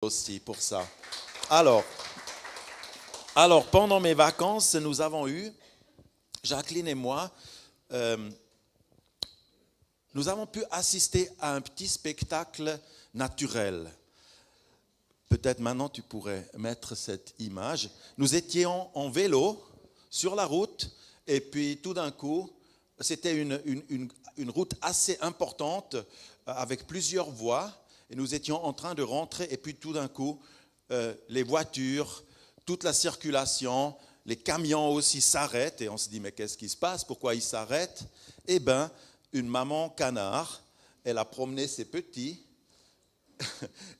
aussi pour ça. Alors, pendant mes vacances, nous avons eu, Jacqueline et moi, nous avons pu assister à un petit spectacle naturel. Peut-être maintenant tu pourrais mettre cette image. Nous étions en vélo sur la route et puis tout d'un coup, c'était une route assez importante avec plusieurs voies et nous étions en train de rentrer et puis tout d'un coup, les voitures, toute la circulation, les camions aussi s'arrêtent et on se dit mais qu'est-ce qui se passe? Pourquoi ils s'arrêtent? Eh bien, une maman canard, elle a promené ses petits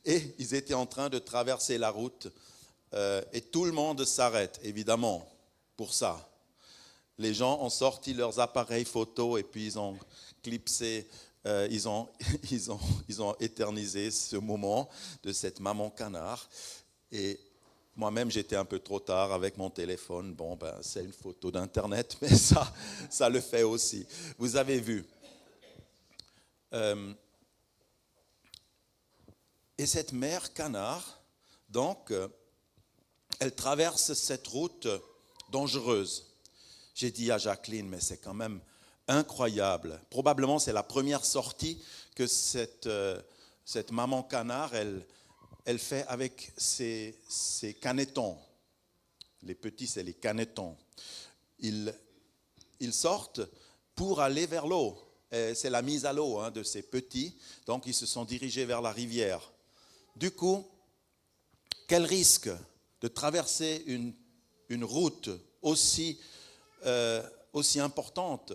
et ils étaient en train de traverser la route et tout le monde s'arrête, évidemment, pour ça. Les gens ont sorti leurs appareils photo et puis ils ont clipsé, ils ont éternisé ce moment de cette maman canard. Et moi-même, j'étais un peu trop tard avec mon téléphone. Bon, ben, c'est une photo d'Internet, mais ça le fait aussi. Vous avez vu. Et cette mère canard, donc, elle traverse cette route dangereuse. J'ai dit à Jacqueline, mais c'est quand même incroyable. Probablement, c'est la première sortie que cette maman canard, elle fait avec ses canetons. Les petits, c'est les canetons. Ils sortent pour aller vers l'eau. C'est la mise à l'eau de ces petits. Donc, ils se sont dirigés vers la rivière. Du coup, quel risque de traverser une route aussi importante,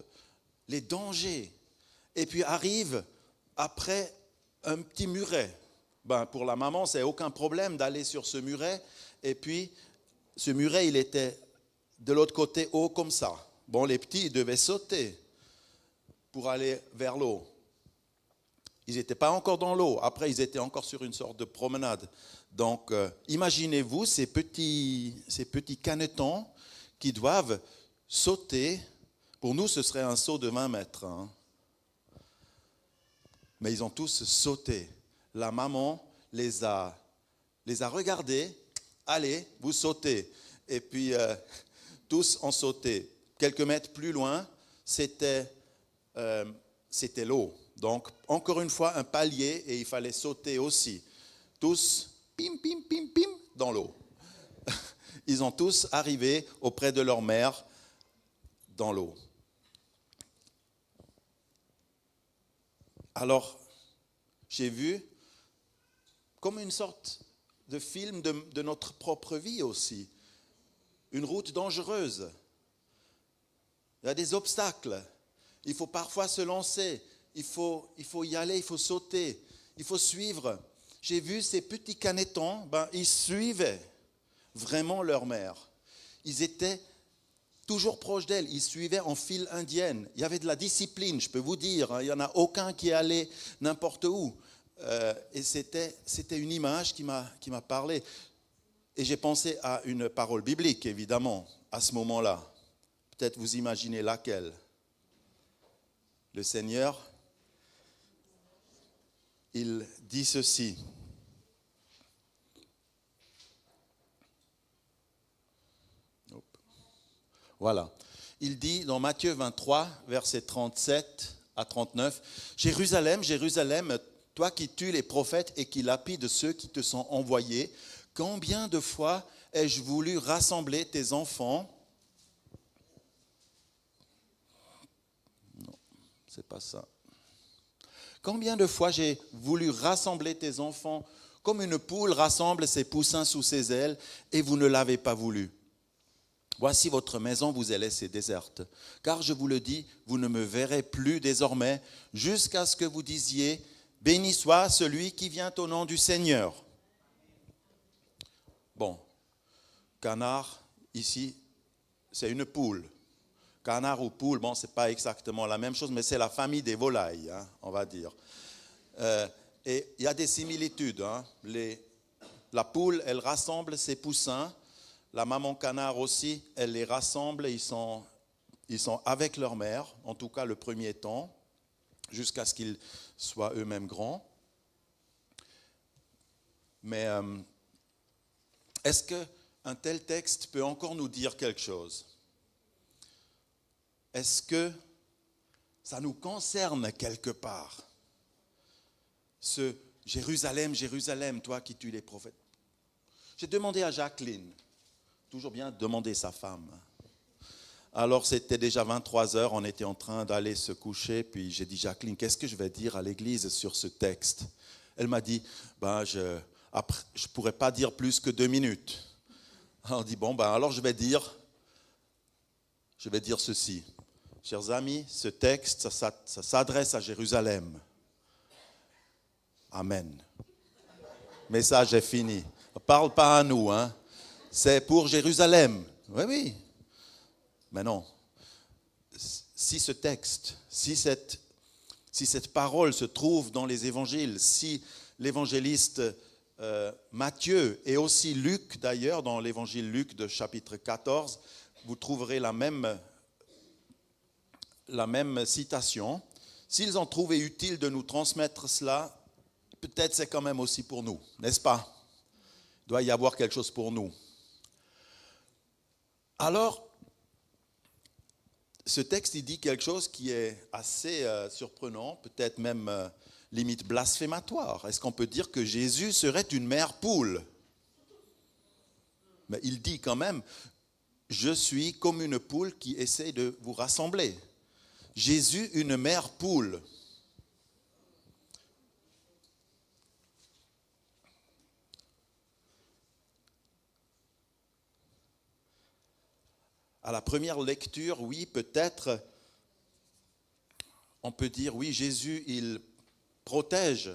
les dangers. Et puis arrive après un petit muret. Ben, pour la maman, c'est aucun problème d'aller sur ce muret. Et puis, ce muret, il était de l'autre côté haut comme ça. Bon, les petits, ils devaient sauter pour aller vers l'eau. Ils n'étaient pas encore dans l'eau. Après, ils étaient encore sur une sorte de promenade. Donc, imaginez-vous ces petits canetons qui doivent sauter. Pour nous, ce serait un saut de 20 mètres. Mais ils ont tous sauté. La maman les a regardés. Allez, vous sautez. Et puis, tous ont sauté. Quelques mètres plus loin, c'était l'eau. Donc, encore une fois, un palier et il fallait sauter aussi. Tous, pim, pim, pim, pim, dans l'eau. Ils ont tous arrivé auprès de leur mère dans l'eau. Alors, j'ai vu comme une sorte de film de notre propre vie aussi. Une route dangereuse. Il y a des obstacles. Il faut parfois se lancer. Il faut y aller, il faut sauter. Il faut suivre. J'ai vu ces petits canetons, ils suivaient vraiment leur mère. Ils étaient toujours proches d'elle. Ils suivaient en file indienne. Il y avait de la discipline, je peux vous dire. Il n'y en a aucun qui allait n'importe où. Et c'était une image qui m'a parlé. Et j'ai pensé à une parole biblique, évidemment, à ce moment-là. Peut-être vous imaginez laquelle. Le Seigneur, il dit ceci. Voilà. Il dit dans Matthieu 23, versets 37 à 39, « Jérusalem, Jérusalem, toi qui tues les prophètes et qui lapides ceux qui te sont envoyés, combien de fois ai-je voulu rassembler tes enfants ?» Non, c'est pas ça. Combien de fois j'ai voulu rassembler tes enfants comme une poule rassemble ses poussins sous ses ailes et vous ne l'avez pas voulu. Voici votre maison vous est laissée déserte. Car je vous le dis, vous ne me verrez plus désormais jusqu'à ce que vous disiez « Béni soit celui qui vient au nom du Seigneur ». Bon, canard, ici, c'est une poule. Canard ou poule, bon, ce n'est pas exactement la même chose, mais c'est la famille des volailles, on va dire. Et il y a des similitudes. La poule, elle rassemble ses poussins. La maman canard aussi, elle les rassemble. Ils sont avec leur mère, en tout cas le premier temps, jusqu'à ce qu'ils soient eux-mêmes grands. Mais est-ce qu'un tel texte peut encore nous dire quelque chose? Est-ce que ça nous concerne quelque part? Ce Jérusalem, Jérusalem, toi qui tues les prophètes. J'ai demandé à Jacqueline, toujours bien demander sa femme. Alors c'était déjà 23 heures, on était en train d'aller se coucher, puis j'ai dit Jacqueline, qu'est-ce que je vais dire à l'église sur ce texte? Elle m'a dit, je pourrais pas dire plus que 2 minutes. On dit alors je vais dire ceci. Chers amis, ce texte, ça s'adresse à Jérusalem. Amen. Message est fini. Ne parle pas à nous, hein. C'est pour Jérusalem. Oui, oui. Mais non. Si ce texte, si cette parole se trouve dans les évangiles, si l'évangéliste Matthieu et aussi Luc d'ailleurs, dans l'évangile Luc de chapitre 14, vous trouverez la même citation. S'ils ont trouvé utile de nous transmettre cela, peut-être c'est quand même aussi pour nous, n'est-ce pas? Il doit y avoir quelque chose pour nous. Alors, ce texte, il dit quelque chose qui est assez surprenant, peut-être même limite blasphématoire. Est-ce qu'on peut dire que Jésus serait une mère poule? Mais il dit quand même, je suis comme une poule qui essaie de vous rassembler. Jésus, une mère poule. À la première lecture, oui, peut-être, on peut dire, oui, Jésus, il protège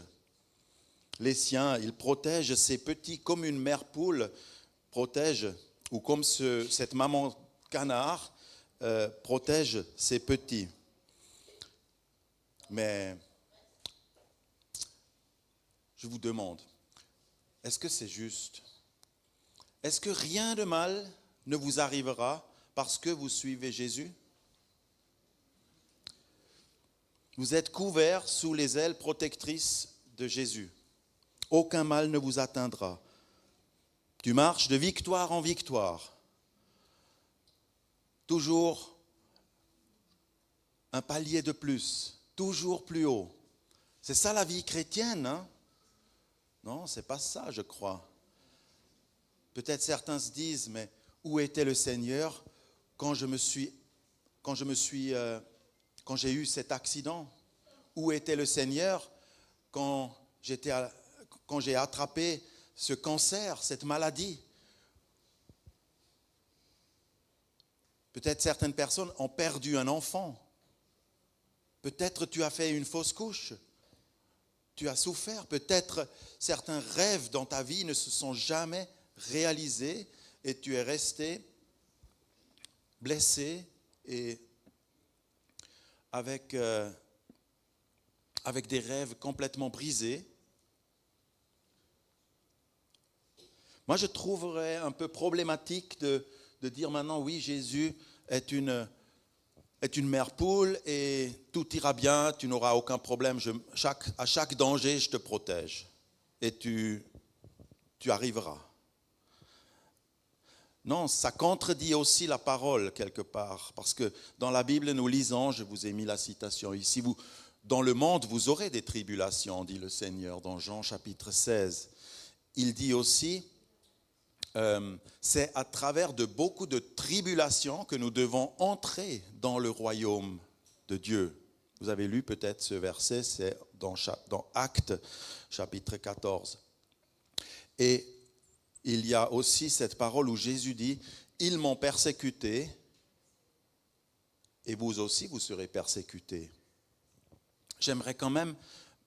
les siens, il protège ses petits comme une mère poule protège, ou comme cette maman canard protège ses petits. Mais je vous demande, est-ce que c'est juste? Est-ce que rien de mal ne vous arrivera parce que vous suivez Jésus? Vous êtes couverts sous les ailes protectrices de Jésus. Aucun mal ne vous atteindra. Tu marches de victoire en victoire. Toujours un palier de plus, toujours plus haut. C'est ça la vie chrétienne, hein? Non, c'est pas ça, je crois. Peut-être certains se disent, mais où était le Seigneur quand j'ai eu cet accident? Où était le Seigneur quand j'ai attrapé ce cancer, cette maladie? Peut-être certaines personnes ont perdu un enfant. Peut-être tu as fait une fausse couche. Tu as souffert. Peut-être certains rêves dans ta vie ne se sont jamais réalisés et tu es resté blessé et avec des rêves complètement brisés. Moi, je trouverais un peu problématique de dire maintenant, oui, Jésus est une mère poule et tout ira bien, tu n'auras aucun problème. À chaque danger, je te protège et tu arriveras. Non, ça contredit aussi la parole quelque part, parce que dans la Bible, nous lisons, je vous ai mis la citation ici, dans le monde, vous aurez des tribulations, dit le Seigneur dans Jean chapitre 16. Il dit aussi, c'est à travers de beaucoup de tribulations que nous devons entrer dans le royaume de Dieu. Vous avez lu peut-être ce verset, c'est dans Actes chapitre 14. Et il y a aussi cette parole où Jésus dit, ils m'ont persécuté et vous aussi vous serez persécutés. J'aimerais quand même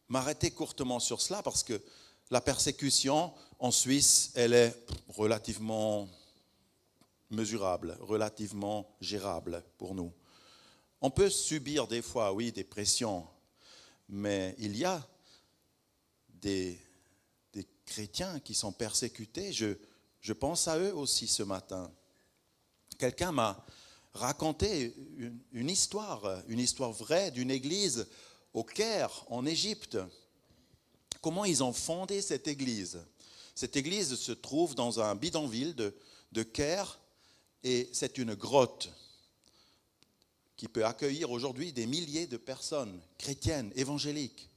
m'arrêter courtement sur cela parce que la persécution en Suisse, elle est relativement mesurable, relativement gérable pour nous. On peut subir des fois, oui, des pressions, mais il y a des chrétiens qui sont persécutés. Je pense à eux aussi ce matin. Quelqu'un m'a raconté une histoire vraie d'une église au Caire, en Égypte. Comment ils ont fondé cette église? Cette église se trouve dans un bidonville de Caire et c'est une grotte qui peut accueillir aujourd'hui des milliers de personnes chrétiennes, évangéliques,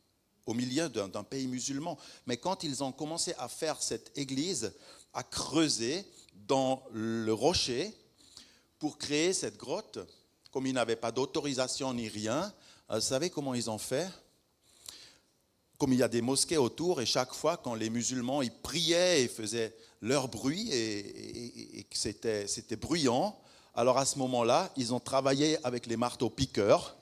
au milieu d'un pays musulman. Mais quand ils ont commencé à faire cette église, à creuser dans le rocher pour créer cette grotte, comme ils n'avaient pas d'autorisation ni rien, vous savez comment ils ont fait ? Comme il y a des mosquées autour, et chaque fois quand les musulmans ils priaient et faisaient leur bruit et que c'était bruyant, alors à ce moment-là, ils ont travaillé avec les marteaux-piqueurs.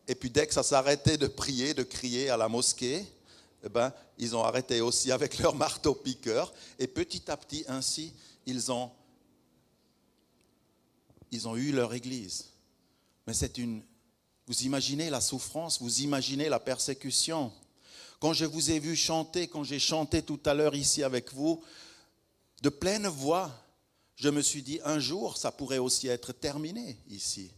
Et puis dès que ça s'arrêtait de prier, de crier à la mosquée, eh ben, ils ont arrêté aussi avec leurs marteaux-piqueurs. Et petit à petit, ainsi, ils ont eu leur église. Mais vous imaginez la souffrance, vous imaginez la persécution. Quand je vous ai vu chanter, quand j'ai chanté tout à l'heure ici avec vous, de pleine voix, je me suis dit, un jour, ça pourrait aussi être terminé ici.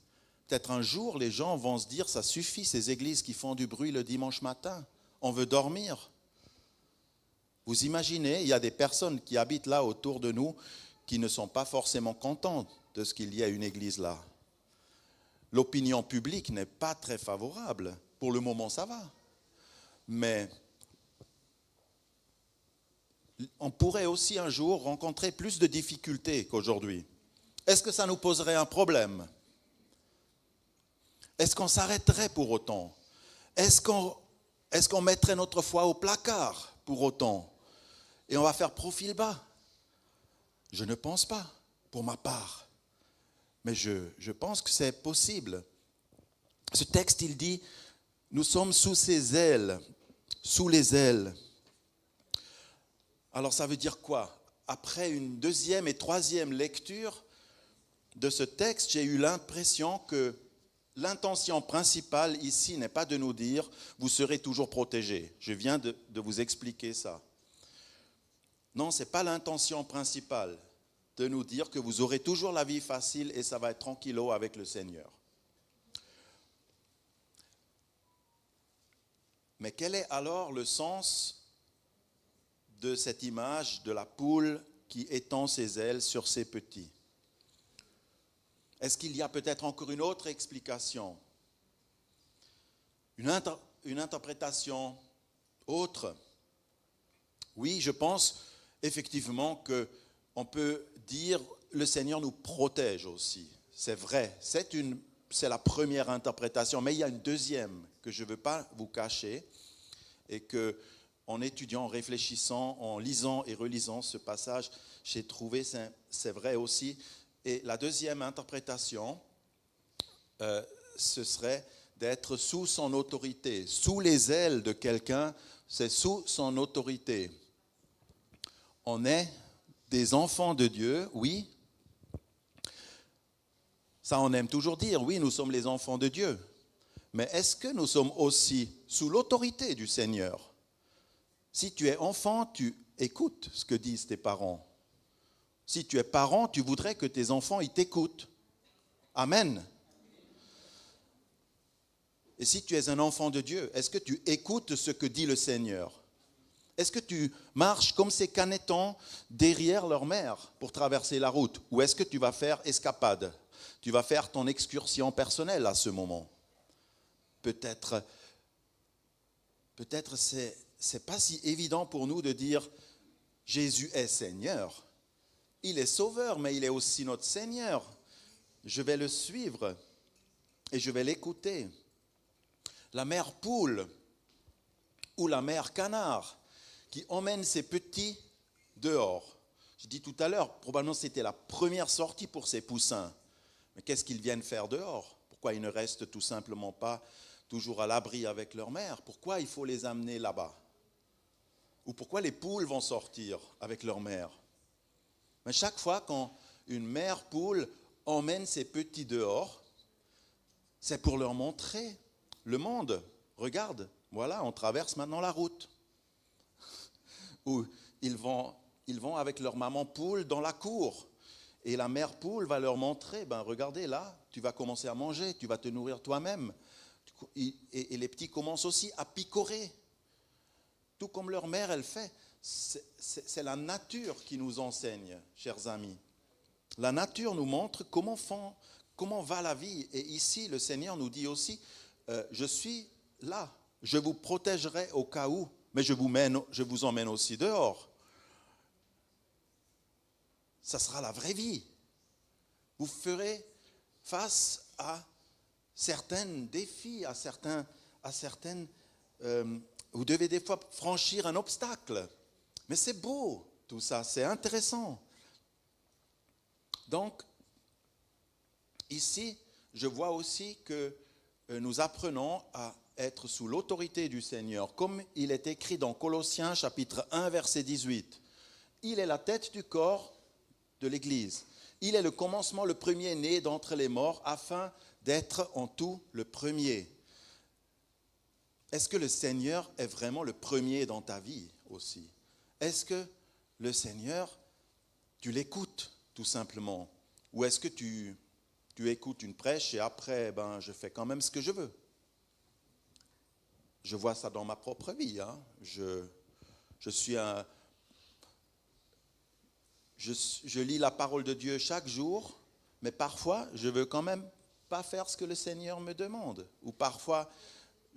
Peut-être un jour, les gens vont se dire, ça suffit, ces églises qui font du bruit le dimanche matin, on veut dormir. Vous imaginez, il y a des personnes qui habitent là autour de nous qui ne sont pas forcément contentes de ce qu'il y ait une église là. L'opinion publique n'est pas très favorable. Pour le moment, ça va. Mais on pourrait aussi un jour rencontrer plus de difficultés qu'aujourd'hui. Est-ce que ça nous poserait un problème ? Est-ce qu'on s'arrêterait pour autant ? Est-ce qu'on mettrait notre foi au placard pour autant ? Et on va faire profil bas ? Je ne pense pas, pour ma part. Mais je pense que c'est possible. Ce texte, il dit, nous sommes sous ses ailes, sous les ailes. Alors ça veut dire quoi ? Après une deuxième et troisième lecture de ce texte, j'ai eu l'impression que l'intention principale ici n'est pas de nous dire « vous serez toujours protégés ». Je viens de vous expliquer ça. Non, ce n'est pas l'intention principale de nous dire que vous aurez toujours la vie facile et ça va être tranquillo avec le Seigneur. Mais quel est alors le sens de cette image de la poule qui étend ses ailes sur ses petits? Est-ce qu'il y a peut-être encore une autre explication? Une interprétation autre? Oui, je pense effectivement qu'on peut dire le Seigneur nous protège aussi. C'est vrai, c'est la première interprétation, mais il y a une deuxième que je ne veux pas vous cacher et que, en étudiant, en réfléchissant, en lisant et relisant ce passage, j'ai trouvé c'est vrai aussi. Et la deuxième interprétation, ce serait d'être sous son autorité. Sous les ailes de quelqu'un, c'est sous son autorité. On est des enfants de Dieu, oui. Ça, on aime toujours dire, oui, nous sommes les enfants de Dieu. Mais est-ce que nous sommes aussi sous l'autorité du Seigneur? Si tu es enfant, tu écoutes ce que disent tes parents. Si tu es parent, tu voudrais que tes enfants ils t'écoutent. Amen. Et si tu es un enfant de Dieu, est-ce que tu écoutes ce que dit le Seigneur? Est-ce que tu marches comme ces canétons derrière leur mère pour traverser la route? Ou est-ce que tu vas faire escapade? Tu vas faire ton excursion personnelle à ce moment? Peut-être c'est pas si évident pour nous de dire Jésus est Seigneur. Il est sauveur, mais il est aussi notre Seigneur. Je vais le suivre et je vais l'écouter. La mère poule ou la mère canard qui emmène ses petits dehors. Je dis tout à l'heure, probablement c'était la première sortie pour ces poussins. Mais qu'est-ce qu'ils viennent faire dehors? Pourquoi ils ne restent tout simplement pas toujours à l'abri avec leur mère? Pourquoi il faut les amener là-bas? Ou pourquoi les poules vont sortir avec leur mère? Mais chaque fois quand une mère poule emmène ses petits dehors, c'est pour leur montrer le monde. Regarde, voilà, on traverse maintenant la route. Ou ils vont avec leur maman poule dans la cour. Et la mère poule va leur montrer, regardez là, tu vas commencer à manger, tu vas te nourrir toi-même. Et les petits commencent aussi à picorer. Tout comme leur mère, elle fait. c'est la nature qui nous enseigne, chers amis. La nature nous montre comment va la vie. Et ici, le Seigneur nous dit aussi, je suis là, je vous protégerai au cas où, mais je vous emmène aussi dehors. Ça sera la vraie vie. Vous ferez face à certains défis, à certaines... vous devez des fois franchir un obstacle. Mais c'est beau, tout ça, c'est intéressant. Donc, ici, je vois aussi que nous apprenons à être sous l'autorité du Seigneur, comme il est écrit dans Colossiens chapitre 1, verset 18. Il est la tête du corps de l'Église. Il est le commencement, le premier-né d'entre les morts, afin d'être en tout le premier. Est-ce que le Seigneur est vraiment le premier dans ta vie aussi? Est-ce que le Seigneur, tu l'écoutes tout simplement? Ou est-ce que tu écoutes une prêche et après, je fais quand même ce que je veux? Je vois ça dans ma propre vie. Je lis la parole de Dieu chaque jour, mais parfois, je ne veux quand même pas faire ce que le Seigneur me demande. Ou parfois,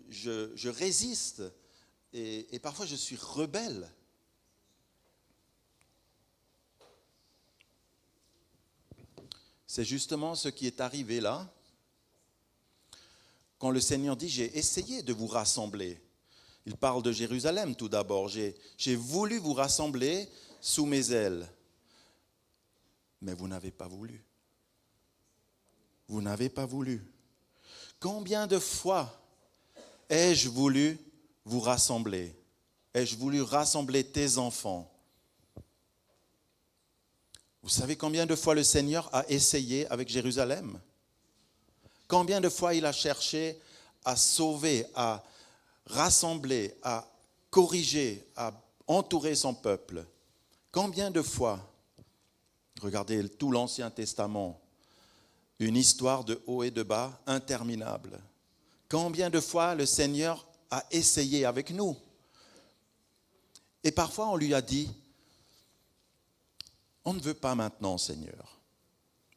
je résiste et parfois, je suis rebelle. C'est justement ce qui est arrivé là, quand le Seigneur dit « J'ai essayé de vous rassembler ». Il parle de Jérusalem tout d'abord. J'ai voulu vous rassembler sous mes ailes. Mais vous n'avez pas voulu. Vous n'avez pas voulu. Combien de fois ai-je voulu vous rassembler? Ai-je voulu rassembler tes enfants? Vous savez combien de fois le Seigneur a essayé avec Jérusalem? Combien de fois il a cherché à sauver, à rassembler, à corriger, à entourer son peuple? Combien de fois? Regardez tout l'Ancien Testament, une histoire de haut et de bas interminable. Combien de fois le Seigneur a essayé avec nous? Et parfois on lui a dit, on ne veut pas maintenant, Seigneur.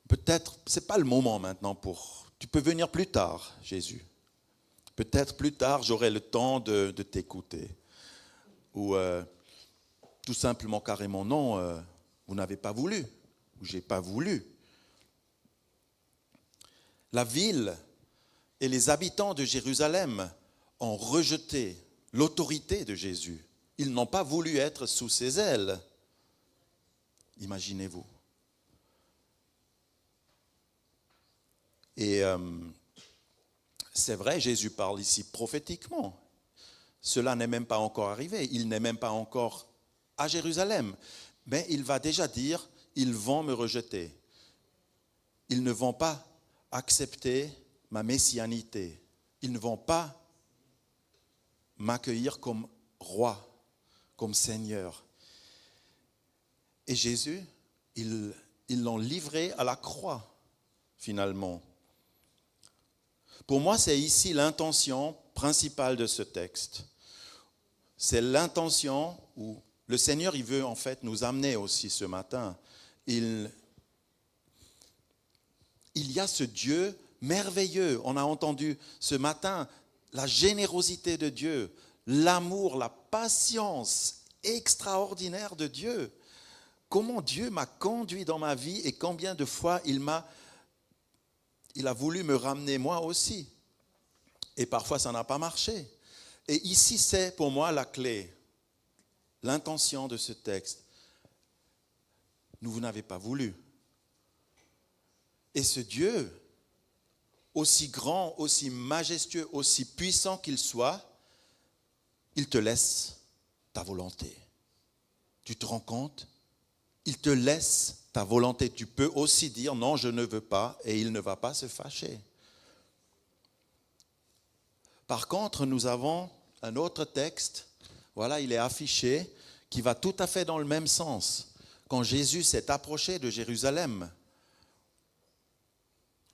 Peut-être, ce n'est pas le moment maintenant tu peux venir plus tard, Jésus. Peut-être plus tard, j'aurai le temps de t'écouter. Ou tout simplement, carrément, non, vous n'avez pas voulu. Ou j'ai pas voulu. La ville et les habitants de Jérusalem ont rejeté l'autorité de Jésus. Ils n'ont pas voulu être sous ses ailes. Imaginez-vous. Et c'est vrai, Jésus parle ici prophétiquement. Cela n'est même pas encore arrivé. Il n'est même pas encore à Jérusalem. Mais il va déjà dire, ils vont me rejeter. Ils ne vont pas accepter ma messianité. Ils ne vont pas m'accueillir comme roi, comme Seigneur. Et Jésus, ils l'ont livré à la croix, finalement. Pour moi, c'est ici l'intention principale de ce texte. C'est l'intention où le Seigneur, il veut en fait nous amener aussi ce matin. Il y a ce Dieu merveilleux. On a entendu ce matin la générosité de Dieu, l'amour, la patience extraordinaire de Dieu. Comment Dieu m'a conduit dans ma vie et combien de fois il a voulu me ramener moi aussi. Et parfois, ça n'a pas marché. Et ici, c'est pour moi la clé, l'intention de ce texte. Vous n'avez pas voulu. Et ce Dieu, aussi grand, aussi majestueux, aussi puissant qu'il soit, il te laisse ta volonté. Tu te rends compte? Il te laisse ta volonté. Tu peux aussi dire non, je ne veux pas, et il ne va pas se fâcher. Par contre, nous avons un autre texte, voilà, il est affiché, qui va tout à fait dans le même sens. Quand Jésus s'est approché de Jérusalem,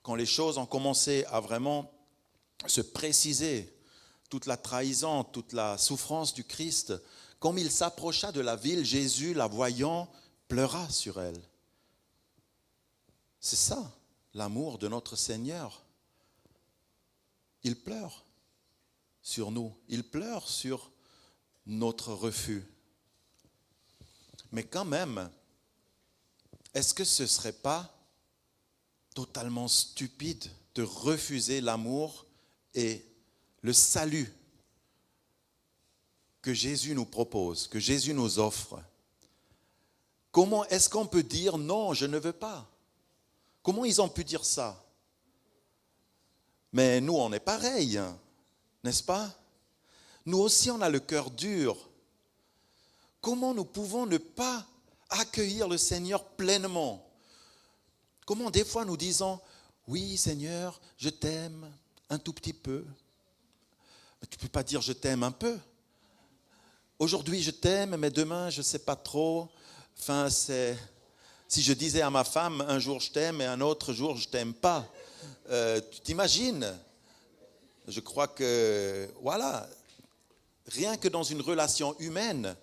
quand les choses ont commencé à vraiment se préciser, toute la trahison, toute la souffrance du Christ, comme il s'approcha de la ville, Jésus, la voyant, pleura sur elle. C'est ça, l'amour de notre Seigneur. Il pleure sur nous, il pleure sur notre refus. Mais quand même, est-ce que ce ne serait pas totalement stupide de refuser l'amour et le salut que Jésus nous propose, que Jésus nous offre? Comment est-ce qu'on peut dire non, je ne veux pas? Comment ils ont pu dire ça? Mais nous, on est pareil, n'est-ce pas? Nous aussi, on a le cœur dur. Comment nous pouvons ne pas accueillir le Seigneur pleinement? Comment des fois nous disons, oui Seigneur, je t'aime un tout petit peu. Mais tu ne peux pas dire je t'aime un peu. Aujourd'hui je t'aime, mais demain je ne sais pas trop. Enfin, si je disais à ma femme, un jour je t'aime et un autre jour je ne t'aime pas, tu t'imagines? Je crois que, voilà, rien que dans une relation humaine,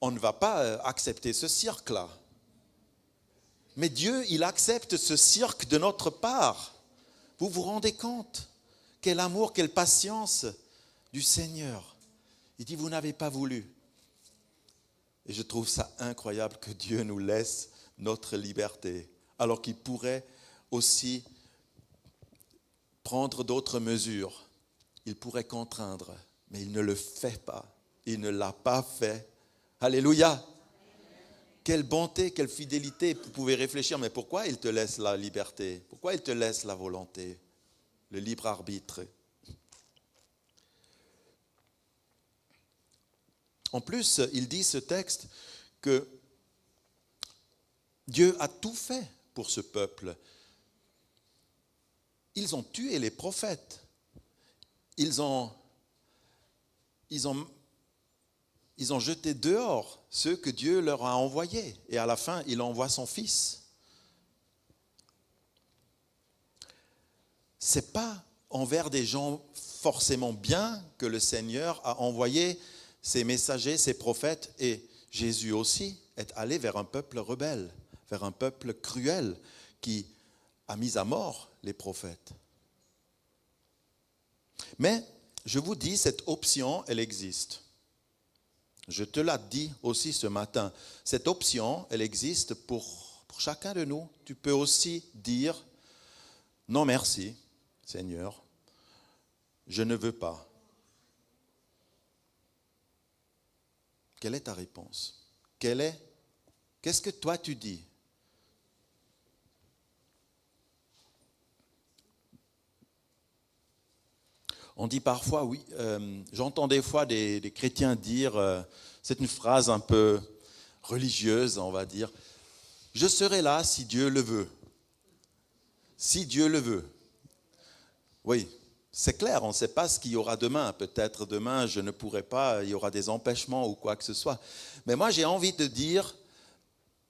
on ne va pas accepter ce cirque-là. Mais Dieu, il accepte ce cirque de notre part. Vous vous rendez compte? Quel amour, quelle patience du Seigneur. Il dit, vous n'avez pas voulu. Et je trouve ça incroyable que Dieu nous laisse notre liberté, alors qu'il pourrait aussi prendre d'autres mesures. Il pourrait contraindre, mais il ne le fait pas. Il ne l'a pas fait. Alléluia! Quelle bonté, quelle fidélité. Vous pouvez réfléchir, mais pourquoi il te laisse la liberté? Pourquoi il te laisse la volonté, le libre arbitre? En plus, il dit ce texte que Dieu a tout fait pour ce peuple. Ils ont tué les prophètes. Ils ont jeté dehors ceux que Dieu leur a envoyés. Et à la fin, il envoie son Fils. Ce n'est pas envers des gens forcément bien que le Seigneur a envoyé ses messagers, ses prophètes, et Jésus aussi est allé vers un peuple rebelle, vers un peuple cruel qui a mis à mort les prophètes. Mais je vous dis, cette option, elle existe. Je te l'ai dit aussi ce matin. Cette option, elle existe pour chacun de nous. Tu peux aussi dire, non merci, Seigneur, je ne veux pas. Quelle est ta réponse? Qu'est-ce que toi tu dis? On dit parfois, oui, j'entends des fois des chrétiens dire, c'est une phrase un peu religieuse, on va dire, je serai là si Dieu le veut. Si Dieu le veut. Oui, c'est clair, on ne sait pas ce qu'il y aura demain. Peut-être demain, je ne pourrai pas, il y aura des empêchements ou quoi que ce soit. Mais moi, j'ai envie de dire,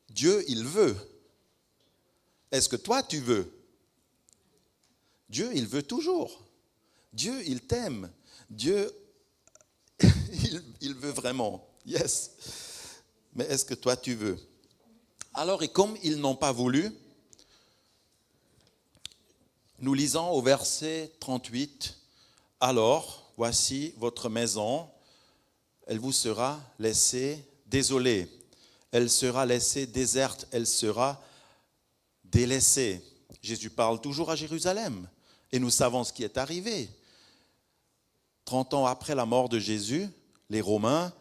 Dieu, il veut. Est-ce que toi, tu veux? Dieu, il veut toujours. Dieu, il t'aime. Dieu, il veut vraiment. Yes. Mais est-ce que toi, tu veux? Alors, et comme ils n'ont pas voulu, nous lisons au verset 38, « Alors, voici votre maison, elle vous sera laissée désolée, elle sera laissée déserte, elle sera délaissée. » Jésus parle toujours à Jérusalem, et nous savons ce qui est arrivé. 30 ans après la mort de Jésus, les Romains,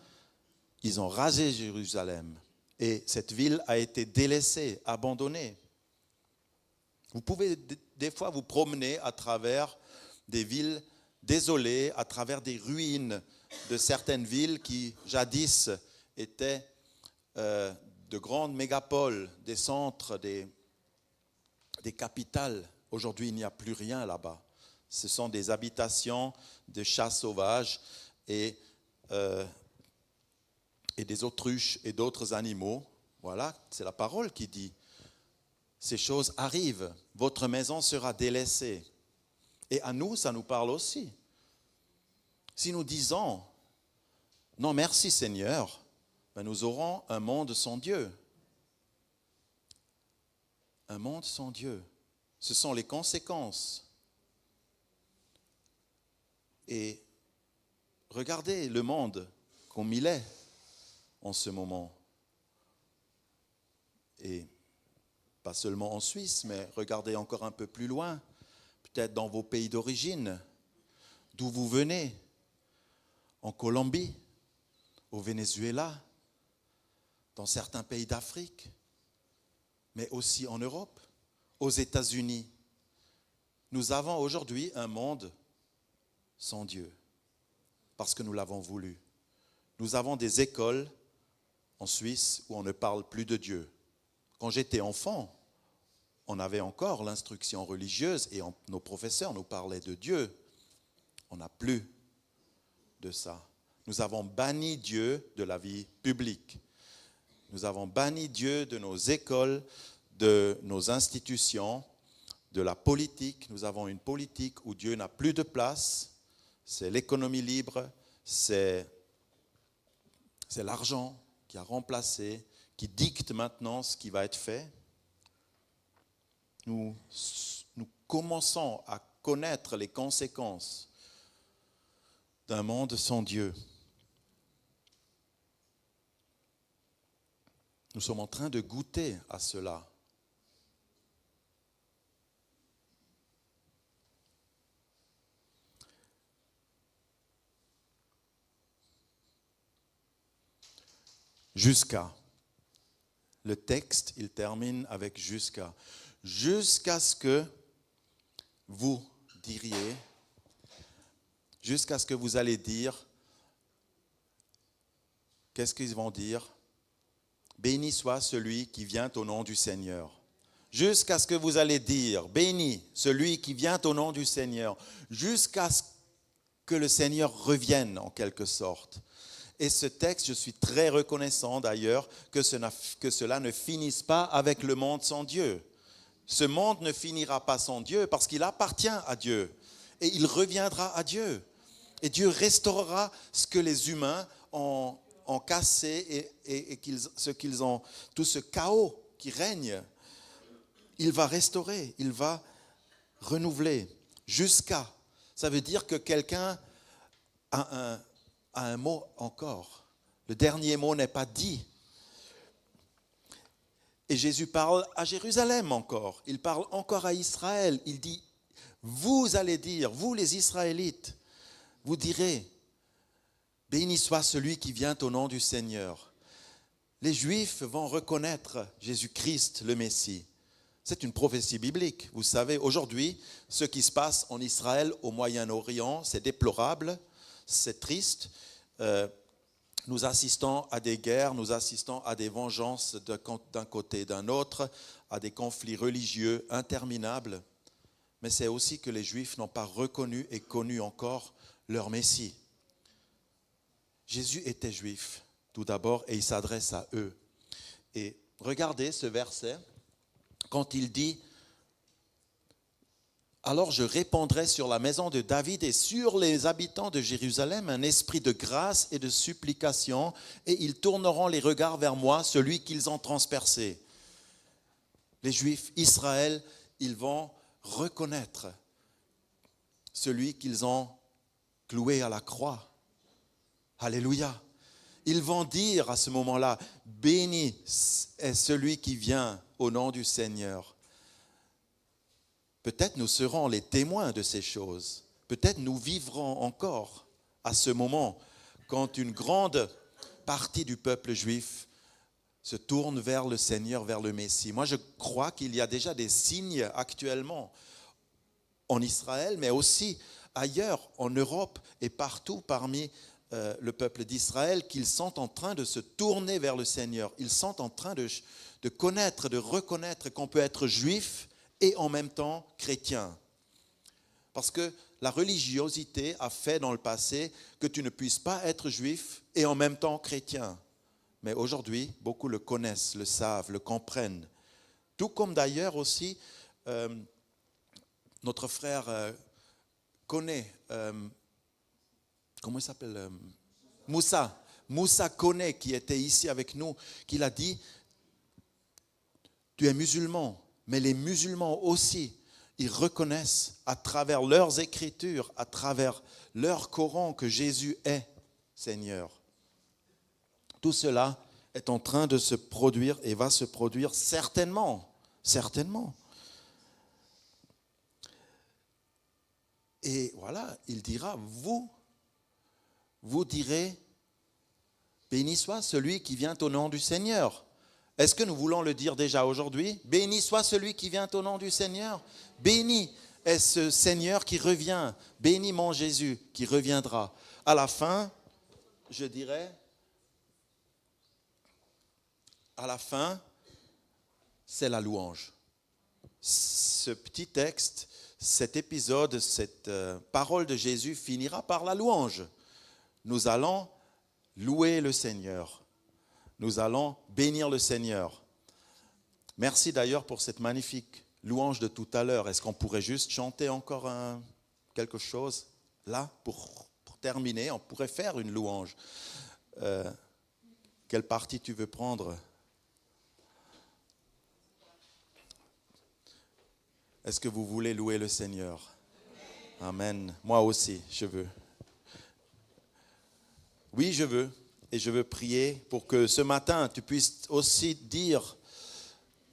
ils ont rasé Jérusalem, et cette ville a été délaissée, abandonnée. Vous pouvez des fois vous promener à travers des villes désolées, à travers des ruines de certaines villes qui jadis étaient de grandes mégapoles, des centres, des capitales. Aujourd'hui, il n'y a plus rien là-bas. Ce sont des habitations de chats sauvages et des autruches et d'autres animaux. Voilà, c'est la parole qui dit. Ces choses arrivent, votre maison sera délaissée. Et à nous, ça nous parle aussi. Si nous disons, non merci Seigneur, ben nous aurons un monde sans Dieu. Un monde sans Dieu. Ce sont les conséquences. Et regardez le monde comme il est en ce moment. Et pas seulement en Suisse, mais regardez encore un peu plus loin, peut-être dans vos pays d'origine, d'où vous venez, en Colombie, au Venezuela, dans certains pays d'Afrique, mais aussi en Europe, aux États-Unis. Nous avons aujourd'hui un monde sans Dieu, parce que nous l'avons voulu. Nous avons des écoles en Suisse où on ne parle plus de Dieu. Quand j'étais enfant, on avait encore l'instruction religieuse et nos professeurs nous parlaient de Dieu. On n'a plus de ça. Nous avons banni Dieu de la vie publique. Nous avons banni Dieu de nos écoles, de nos institutions, de la politique. Nous avons une politique où Dieu n'a plus de place. C'est l'économie libre, c'est l'argent qui a remplacé, qui dicte maintenant ce qui va être fait. Nous commençons à connaître les conséquences d'un monde sans Dieu. Nous sommes en train de goûter à cela. Jusqu'à. Le texte, il termine avec jusqu'à. Jusqu'à ce que vous diriez, jusqu'à ce que vous allez dire, qu'est-ce qu'ils vont dire? Béni soit celui qui vient au nom du Seigneur. Jusqu'à ce que vous allez dire, béni celui qui vient au nom du Seigneur, jusqu'à ce que le Seigneur revienne en quelque sorte. Et ce texte, je suis très reconnaissant d'ailleurs que cela ne finisse pas avec le monde sans Dieu. Ce monde ne finira pas sans Dieu parce qu'il appartient à Dieu et il reviendra à Dieu. Et Dieu restaurera ce que les humains ont cassé et tout ce chaos qui règne, il va restaurer, il va renouveler jusqu'à. Ça veut dire que quelqu'un a un mot encore. Le dernier mot n'est pas dit. Et Jésus parle à Jérusalem encore. Il parle encore à Israël. Il dit, vous allez dire, vous les Israélites, vous direz, béni soit celui qui vient au nom du Seigneur. Les Juifs vont reconnaître Jésus-Christ, le Messie. C'est une prophétie biblique. Vous savez, aujourd'hui, ce qui se passe en Israël, au Moyen-Orient, c'est déplorable, c'est triste. Nous assistons à des guerres, nous assistons à des vengeances d'un côté et d'un autre, à des conflits religieux interminables. Mais c'est aussi que les Juifs n'ont pas reconnu et connu encore leur Messie. Jésus était juif, tout d'abord, et il s'adresse à eux. Et regardez ce verset, quand il dit « Alors je répandrai sur la maison de David et sur les habitants de Jérusalem un esprit de grâce et de supplication, et ils tourneront les regards vers moi, celui qu'ils ont transpercé. » Les Juifs, Israël, ils vont reconnaître celui qu'ils ont cloué à la croix. Alléluia. Ils vont dire à ce moment-là, béni est celui qui vient au nom du Seigneur. Peut-être nous serons les témoins de ces choses. Peut-être nous vivrons encore à ce moment quand une grande partie du peuple juif se tourne vers le Seigneur, vers le Messie. Moi, je crois qu'il y a déjà des signes actuellement en Israël, mais aussi ailleurs, en Europe et partout parmi le peuple d'Israël, qu'ils sont en train de se tourner vers le Seigneur. Ils sont en train de connaître, de reconnaître qu'on peut être juif et en même temps chrétien. Parce que la religiosité a fait dans le passé que tu ne puisses pas être juif et en même temps chrétien. Mais aujourd'hui, beaucoup le connaissent, le savent, le comprennent. Tout comme d'ailleurs aussi, notre frère connaît... comment il s'appelle Moussa. Moussa Kone qui était ici avec nous, qu'il a dit, tu es musulman, mais les musulmans aussi, ils reconnaissent à travers leurs écritures, à travers leur Coran que Jésus est Seigneur. Tout cela est en train de se produire et va se produire certainement. Et voilà, il dira, vous direz, béni soit celui qui vient au nom du Seigneur. Est-ce que nous voulons le dire déjà aujourd'hui? Béni soit celui qui vient au nom du Seigneur. Béni est ce Seigneur qui revient. Béni mon Jésus qui reviendra. À la fin, je dirais, c'est la louange. Ce petit texte, cet épisode, cette parole de Jésus finira par la louange. Nous allons louer le Seigneur. Nous allons bénir le Seigneur. Merci d'ailleurs pour cette magnifique louange de tout à l'heure. Est-ce qu'on pourrait juste chanter encore quelque chose là pour terminer? On pourrait faire une louange. Quelle partie tu veux prendre? Est-ce que vous voulez louer le Seigneur? Amen. Moi aussi, je veux. Oui, je veux. Et je veux prier pour que ce matin, tu puisses aussi dire,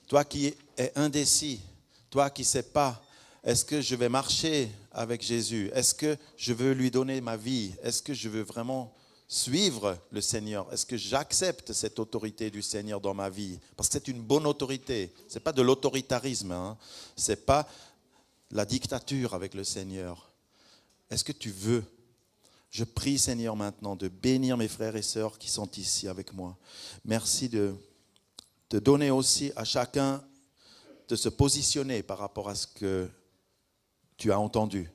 toi qui es indécis, toi qui ne sais pas, est-ce que je vais marcher avec Jésus? Est-ce que je veux lui donner ma vie? Est-ce que je veux vraiment suivre le Seigneur? Est-ce que j'accepte cette autorité du Seigneur dans ma vie? Parce que c'est une bonne autorité. Ce n'est pas de l'autoritarisme. Ce n'est pas la dictature avec le Seigneur. Est-ce que tu veux? Je prie, Seigneur, maintenant de bénir mes frères et sœurs qui sont ici avec moi. Merci de donner aussi à chacun de se positionner par rapport à ce que tu as entendu.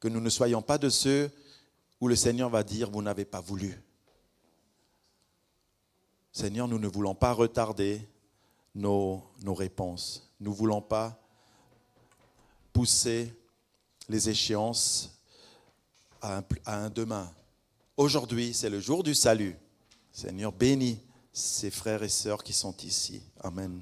Que nous ne soyons pas de ceux où le Seigneur va dire, vous n'avez pas voulu. Seigneur, nous ne voulons pas retarder nos réponses. Nous ne voulons pas pousser les échéances à un demain. Aujourd'hui, c'est le jour du salut. Seigneur, bénis ces frères et sœurs qui sont ici. Amen.